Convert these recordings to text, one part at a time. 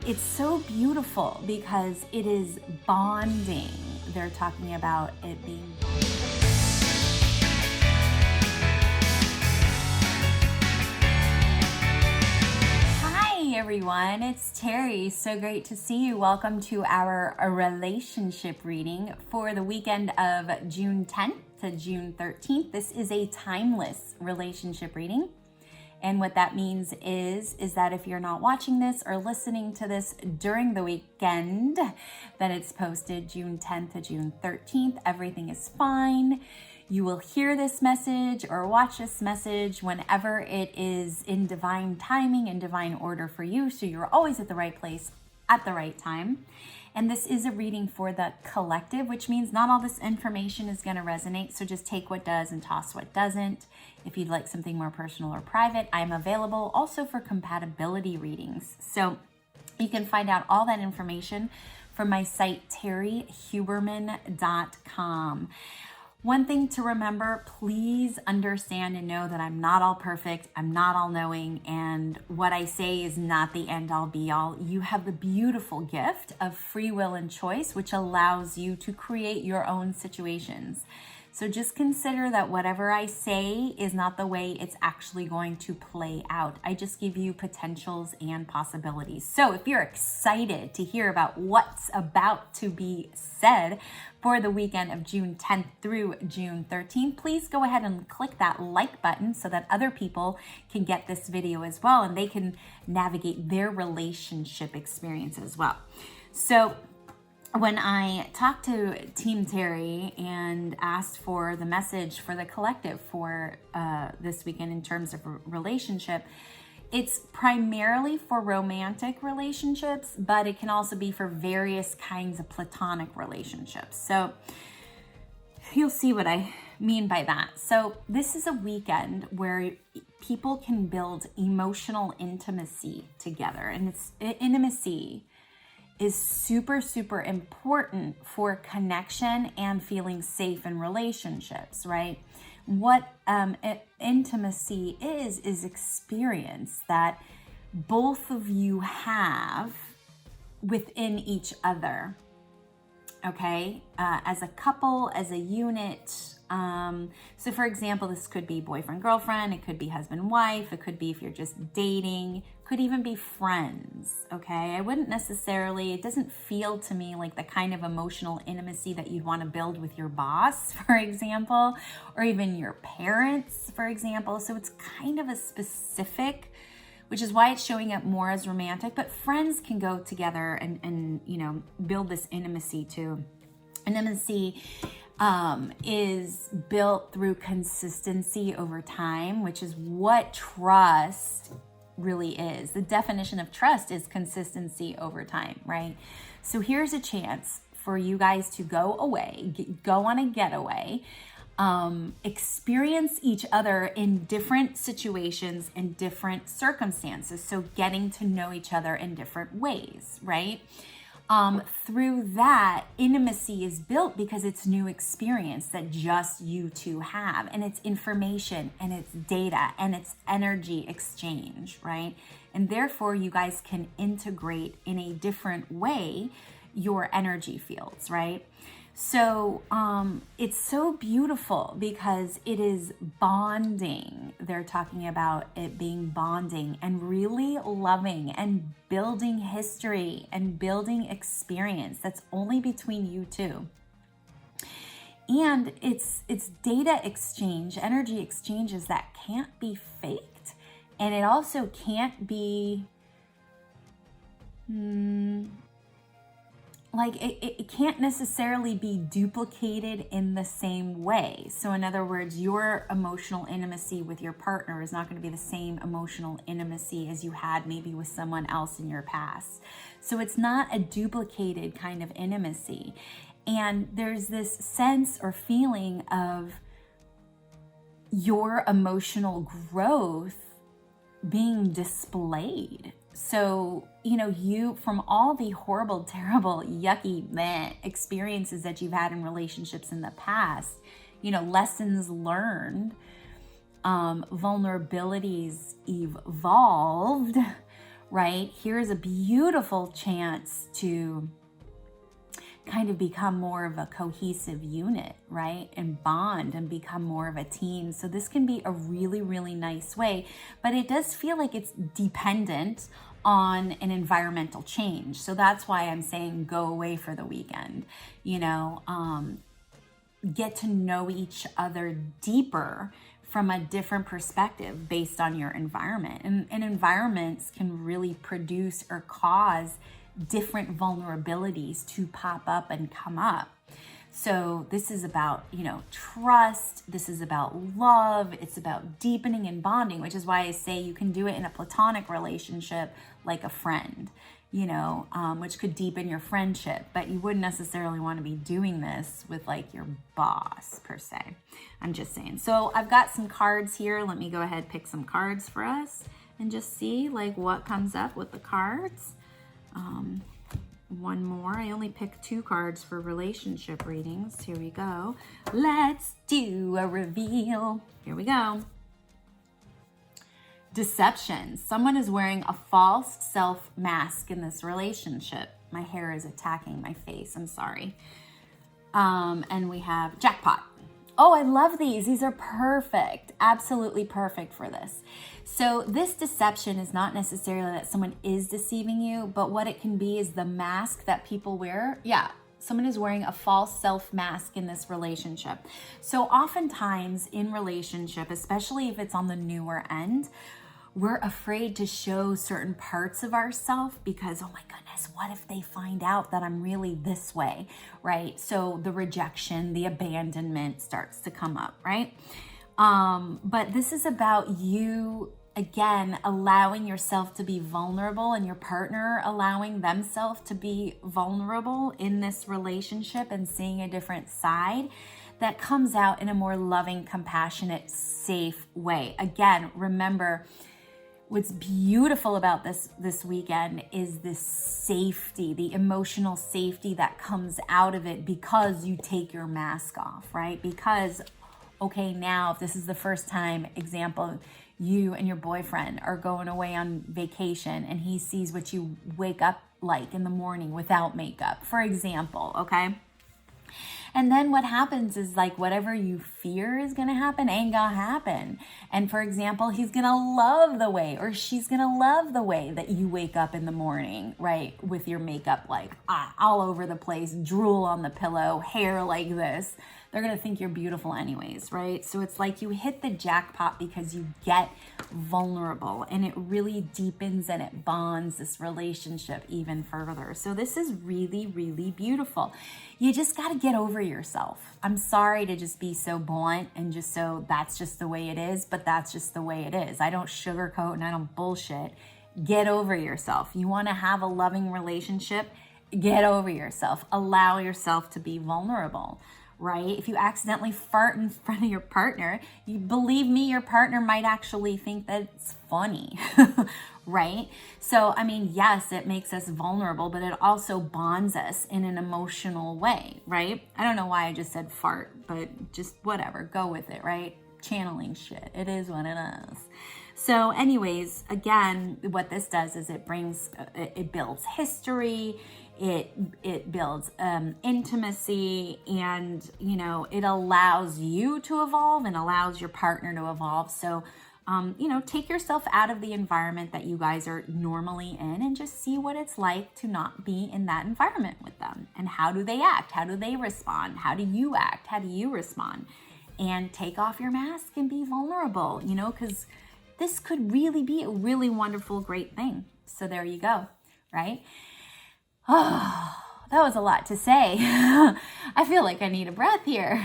It's so beautiful because it is bonding. They're talking about it being Hi everyone, it's Terrie. So great to see you. Welcome to our relationship reading for the weekend of June 10th to June 13th. This is a timeless relationship reading. And what that means is that if you're not watching this or listening to this during the weekend, that it's posted June 10th to June 13th, everything is fine. You will hear this message or watch this message whenever it is in divine timing and divine order for you. So you're always at the right place at the right time. And this is a reading for the collective, which means not all this information is going to resonate. So just take what does and toss what doesn't. If you'd like something more personal or private, I'm available also for compatibility readings. So you can find out all that information from my site, terriehuberman.com. One thing to remember, please understand and know that I'm not all perfect, I'm not all knowing, and what I say is not the end all be all. You have the beautiful gift of free will and choice, which allows you to create your own situations. So just consider that whatever I say is not the way it's actually going to play out. I just give you potentials and possibilities. So if you're excited to hear about what's about to be said for the weekend of June 10th through June 13th, please go ahead and click that like button so that other people can get this video as well and they can navigate their relationship experience as well. So when I talked to Team Terrie and asked for the message for the collective for this weekend in terms of relationship, it's primarily for romantic relationships, but it can also be for various kinds of platonic relationships. So you'll see what I mean by that. So this is a weekend where people can build emotional intimacy together, and it's intimacy is super, super important for connection and feeling safe in relationships, right? What intimacy is experience that both of you have within each other, okay? As a couple, as a unit. So for example, this could be boyfriend, girlfriend, it could be husband, wife, it could be if you're just dating, could even be friends, okay? I wouldn't necessarily, it doesn't feel to me like the kind of emotional intimacy that you'd want to build with your boss, for example, or even your parents, for example. So it's kind of a specific, which is why it's showing up more as romantic, but friends can go together and you know, build this intimacy too. Intimacy is built through consistency over time, which is what trust really is. The definition of trust is consistency over time, right? So here's a chance for you guys to go away, go on a getaway, experience each other in different situations and different circumstances. So getting to know each other in different ways, right? Through that, intimacy is built because it's new experience that just you two have, and it's information and it's data and it's energy exchange, right? And therefore you guys can integrate in a different way your energy fields, right? So it's so beautiful because it is bonding. They're talking about it being bonding and really loving and building history and building experience that's only between you two. And it's data exchange, energy exchanges that can't be faked. And it also can't be it can't necessarily be duplicated in the same way. So in other words, your emotional intimacy with your partner is not going to be the same emotional intimacy as you had maybe with someone else in your past. So it's not a duplicated kind of intimacy. And there's this sense or feeling of your emotional growth being displayed. So, you know, you, from all the horrible, terrible, yucky experiences that you've had in relationships in the past, you know, lessons learned, vulnerabilities evolved, right? Here's a beautiful chance to kind of become more of a cohesive unit, right? And bond and become more of a team. So this can be a really, really nice way, but it does feel like it's dependent on an environmental change. So that's why I'm saying go away for the weekend, you know, get to know each other deeper from a different perspective based on your environment. And environments can really produce or cause different vulnerabilities to pop up and come up. So this is about, you know, trust. This is about love. It's about deepening and bonding, which is why I say you can do it in a platonic relationship like a friend, you know, which could deepen your friendship, but you wouldn't necessarily want to be doing this with like your boss per se. I'm just saying. So I've got some cards here. Let me go ahead, pick some cards for us and just see like what comes up with the cards. One more. I only picked 2 cards for relationship readings. Here we go. Let's do a reveal. Here we go. Deception. Someone is wearing a false self mask in this relationship. My hair is attacking my face. I'm sorry. And we have jackpot. Oh, I love these. These are perfect. Absolutely perfect for this. So this deception is not necessarily that someone is deceiving you, but what it can be is the mask that people wear. Yeah, someone is wearing a false self mask in this relationship. So oftentimes in relationship, especially if it's on the newer end, we're afraid to show certain parts of ourselves because, oh my goodness, what if they find out that I'm really this way, right? So the rejection, the abandonment starts to come up, right? But this is about you, again, allowing yourself to be vulnerable and your partner allowing themselves to be vulnerable in this relationship and seeing a different side that comes out in a more loving, compassionate, safe way. Again, remember, what's beautiful about this weekend is this safety, the emotional safety that comes out of it because you take your mask off, right? Because, okay, now if this is the first time, example, you and your boyfriend are going away on vacation and he sees what you wake up like in the morning without makeup, for example, okay? And then what happens is like whatever you fear is going to happen ain't going to happen. And for example, he's going to love the way or she's going to love the way that you wake up in the morning, right? With your makeup like all over the place, drool on the pillow, hair like this. They're going to think you're beautiful anyways, right? So it's like you hit the jackpot because you get vulnerable and it really deepens and it bonds this relationship even further. So this is really, really beautiful. You just got to get over yourself. I'm sorry to just be so blunt and just so that's just the way it is, but that's just the way it is. I don't sugarcoat and I don't bullshit. Get over yourself. You want to have a loving relationship? Get over yourself. Allow yourself to be vulnerable. Right? If you accidentally fart in front of your partner, you believe me, your partner might actually think that it's funny, right? So, I mean, yes, it makes us vulnerable, but it also bonds us in an emotional way, right? I don't know why I just said fart, but just whatever, go with it, right? Channeling shit. It is what it is. So anyways, again, what this does is it builds history, it builds intimacy, and you know, it allows you to evolve and allows your partner to evolve. So you know, take yourself out of the environment that you guys are normally in and just see what it's like to not be in that environment with them. And how do they act? How do they respond? How do you act? How do you respond? And take off your mask and be vulnerable, you know, because this could really be a really wonderful, great thing. So there you go, right? Oh, that was a lot to say. I feel like I need a breath here.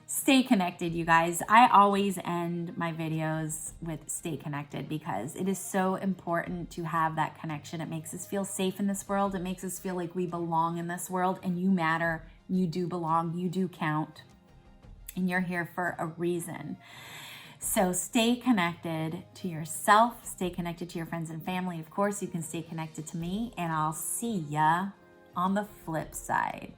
Stay connected, you guys. I always end my videos with stay connected because it is so important to have that connection. It makes us feel safe in this world. It makes us feel like we belong in this world, and you matter. You do belong. You do count. And you're here for a reason. So stay connected to yourself, stay connected to your friends and family. Of course, you can stay connected to me, and I'll see ya on the flip side.